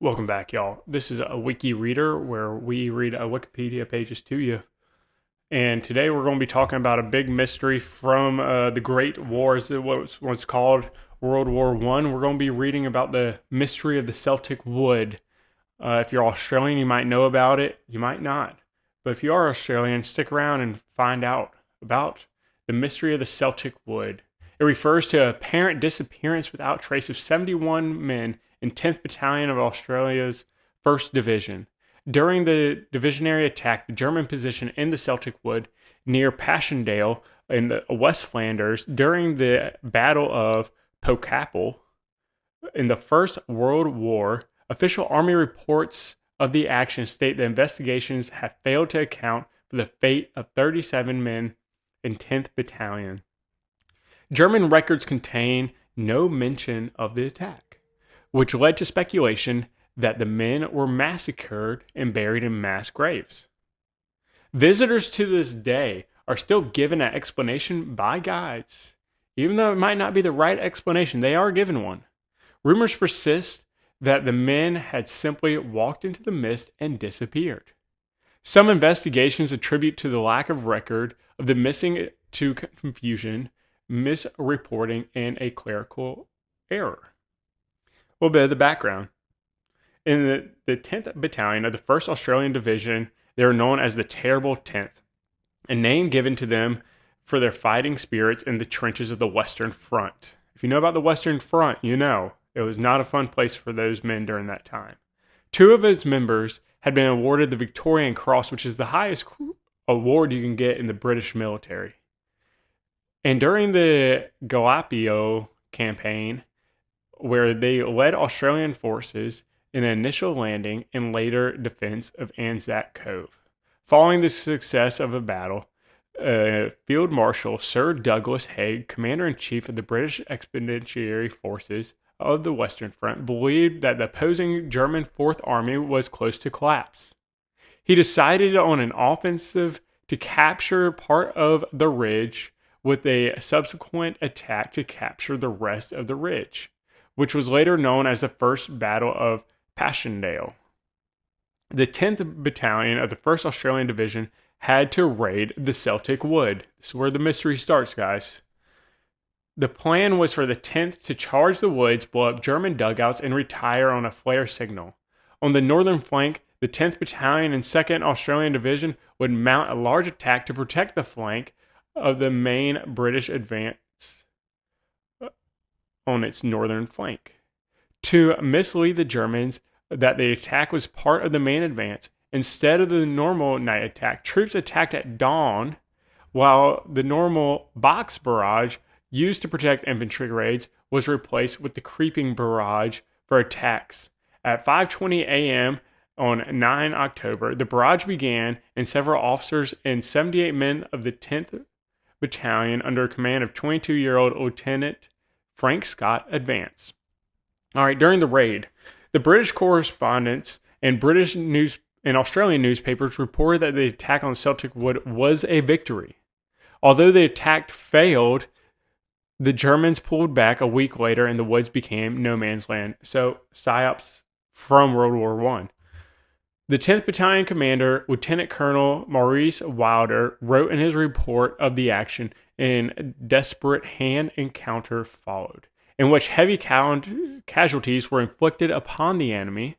Welcome back, y'all. This is a Wiki Reader where we read Wikipedia pages to you. And today we're going to be talking about a big mystery from the Great Wars, what was called World War One. We're going to be reading about the mystery of the Celtic Wood. If you're Australian, you might know about it. You might not. But if you are Australian, stick around and find out about the mystery of the Celtic Wood. It refers to a apparent disappearance without trace of 71 men in 10th Battalion of Australia's 1st Division. During the divisionary attack, the German position in the Celtic Wood near Passchendaele in the West Flanders during the Battle of Pokapel in the First World War, official army reports of the action state that investigations have failed to account for the fate of 37 men in 10th Battalion. German records contain no mention of the attack, which led to speculation that the men were massacred and buried in mass graves. Visitors to this day are still given an explanation by guides. Even though it might not be the right explanation, they are given one. Rumors persist that the men had simply walked into the mist and disappeared. Some investigations attribute to the lack of record of the missing to confusion, misreporting, and a clerical error. A little bit of the background. In the 10th Battalion of the 1st Australian Division, they are known as the Terrible 10th, a name given to them for their fighting spirits in the trenches of the Western Front. If you know about the Western Front, you know it was not a fun place for those men during that time. Two of its members had been awarded the Victoria Cross, which is the highest award you can get in the British military. And during the Gallipoli campaign, where they led Australian forces in an initial landing and later defense of Anzac Cove. Following the success of a battle, Field Marshal Sir Douglas Haig, Commander-in-Chief of the British Expeditionary Forces of the Western Front, believed that the opposing German Fourth Army was close to collapse. He decided on an offensive to capture part of the ridge with a subsequent attack to capture the rest of the ridge, which was later known as the First Battle of Passchendaele. The 10th Battalion of the 1st Australian Division had to raid the Celtic Wood. This is where the mystery starts, guys. The plan was for the 10th to charge the woods, blow up German dugouts, and retire on a flare signal. On the northern flank, the 10th Battalion and 2nd Australian Division would mount a large attack to protect the flank of the main British advance on its northern flank. To mislead the Germans that the attack was part of the main advance, instead of the normal night attack, troops attacked at dawn, while the normal box barrage used to protect infantry raids was replaced with the creeping barrage for attacks. At 5:20 a.m. on 9 October, the barrage began, and several officers and 78 men of the 10th Battalion under command of 22-year-old Lieutenant Frank Scott advanced. All right, during the raid, the British correspondents and Australian newspapers reported that the attack on Celtic Wood was a victory. Although the attack failed, the Germans pulled back a week later and the woods became no man's land. So, psyops from World War One. The 10th Battalion commander, Lieutenant Colonel Maurice Wilder, wrote in his report of the action, "A desperate hand encounter followed, in which heavy casualties were inflicted upon the enemy.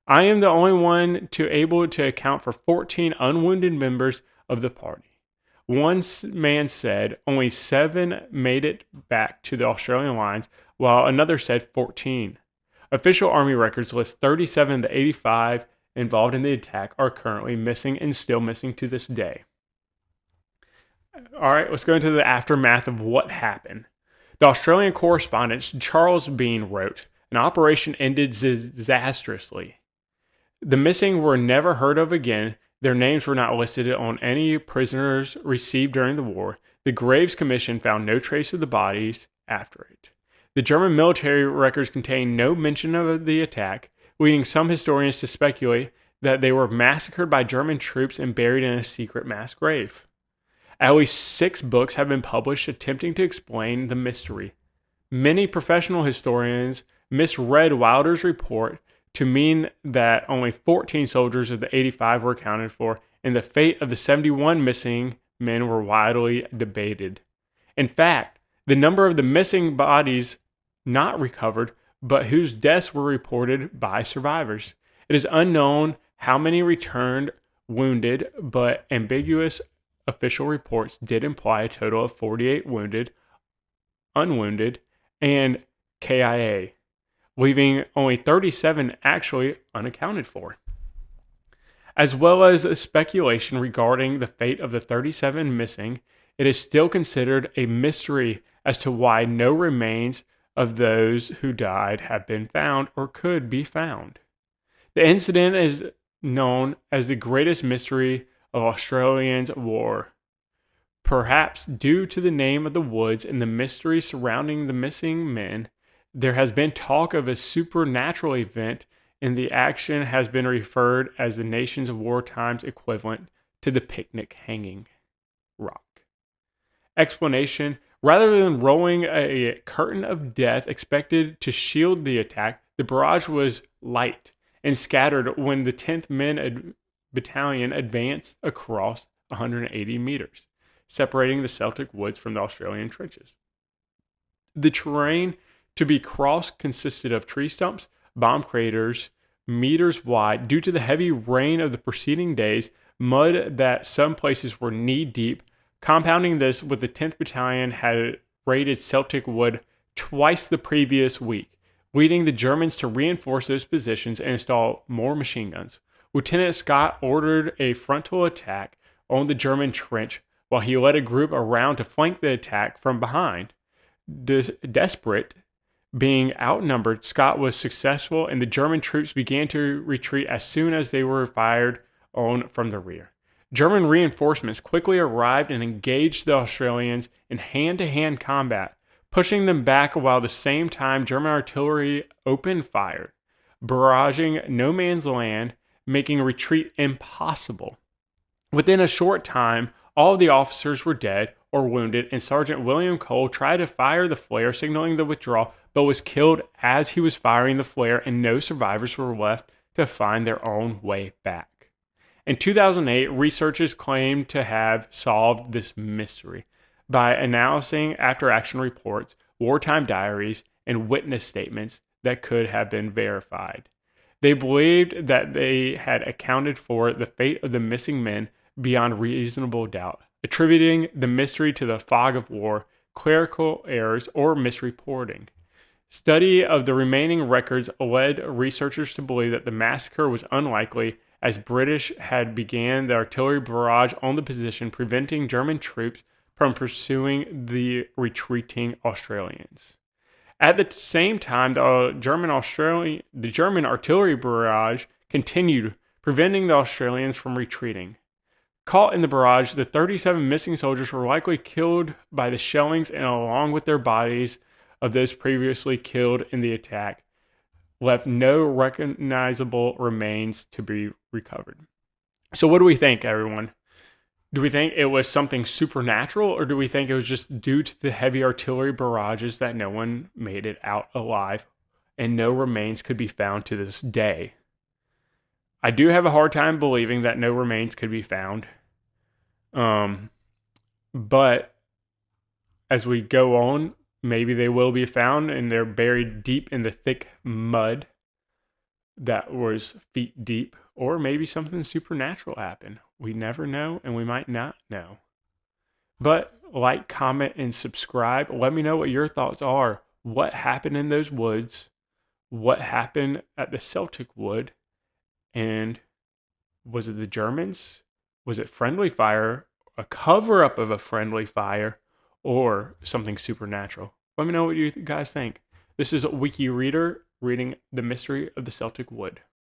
I am the only one able to account for 14 unwounded members of the party. One man said only 7 made it back to the Australian lines, while another said 14. Official Army records list 37 of the 85 involved in the attack are currently missing and still missing to this day." All right, let's go into the aftermath of what happened. The Australian correspondent Charles Bean wrote, "An operation ended disastrously. The missing were never heard of again. Their names were not listed on any prisoners received during the war. The Graves Commission found no trace of the bodies after it. The German military records contain no mention of the attack, leading some historians to speculate that they were massacred by German troops and buried in a secret mass grave. At least 6 books have been published attempting to explain the mystery. Many professional historians misread Wilder's report to mean that only 14 soldiers of the 85 were accounted for, and the fate of the 71 missing men were widely debated. In fact, the number of the missing bodies not recovered, but whose deaths were reported by survivors. It is unknown how many returned wounded, but ambiguous official reports did imply a total of 48 wounded, unwounded, and KIA, leaving only 37 actually unaccounted for. As well as speculation regarding the fate of the 37 missing, it is still considered a mystery as to why no remains of those who died have been found or could be found. The incident is known as the greatest mystery of Australia's war, perhaps due to the name of the woods and the mystery surrounding the missing men. There has been talk of a supernatural event, and the action has been referred as the nation's wartime's equivalent to the picnic hanging rock. Explanation: rather than rolling a curtain of death expected to shield the attack, the barrage was light and scattered when the 10th Battalion advanced across 180 meters, separating the Celtic Woods from the Australian trenches. The terrain to be crossed consisted of tree stumps, bomb craters, meters wide due to the heavy rain of the preceding days, mud that some places were knee-deep. Compounding this with the 10th Battalion had raided Celtic Wood twice the previous week, leading the Germans to reinforce those positions and install more machine guns. Lieutenant Scott ordered a frontal attack on the German trench while he led a group around to flank the attack from behind. Desperate, being outnumbered, Scott was successful, and the German troops began to retreat as soon as they were fired on from the rear. German reinforcements quickly arrived and engaged the Australians in hand-to-hand combat, pushing them back while at the same time German artillery opened fire, barraging no man's land, making retreat impossible. Within a short time, all of the officers were dead or wounded, and Sergeant William Cole tried to fire the flare, signaling the withdrawal, but was killed as he was firing the flare, and no survivors were left to find their own way back. In 2008, researchers claimed to have solved this mystery by analyzing after-action reports, wartime diaries, and witness statements that could have been verified. They believed that they had accounted for the fate of the missing men beyond reasonable doubt, attributing the mystery to the fog of war, clerical errors, or misreporting. Study of the remaining records led researchers to believe that the massacre was unlikely, as British had began the artillery barrage on the position, preventing German troops from pursuing the retreating Australians. At the same time, the German artillery barrage continued, preventing the Australians from retreating. Caught in the barrage, the 37 missing soldiers were likely killed by the shellings, and along with their bodies of those previously killed in the attack, left no recognizable remains to be recovered. So what do we think, everyone? Do we think it was something supernatural, or do we think it was just due to the heavy artillery barrages that no one made it out alive and no remains could be found to this day? I do have a hard time believing that no remains could be found. But as we go on, maybe they will be found, and they're buried deep in the thick mud that was feet deep, or maybe something supernatural happened. We never know, and we might not know. But like, comment, and subscribe. Let me know what your thoughts are. What happened in those woods? What happened at the Celtic Wood? And was it the Germans? Was it friendly fire, a cover-up of a friendly fire, or something supernatural? Let me know what you guys think. This is Wiki Reader reading The Mystery of the Celtic Wood.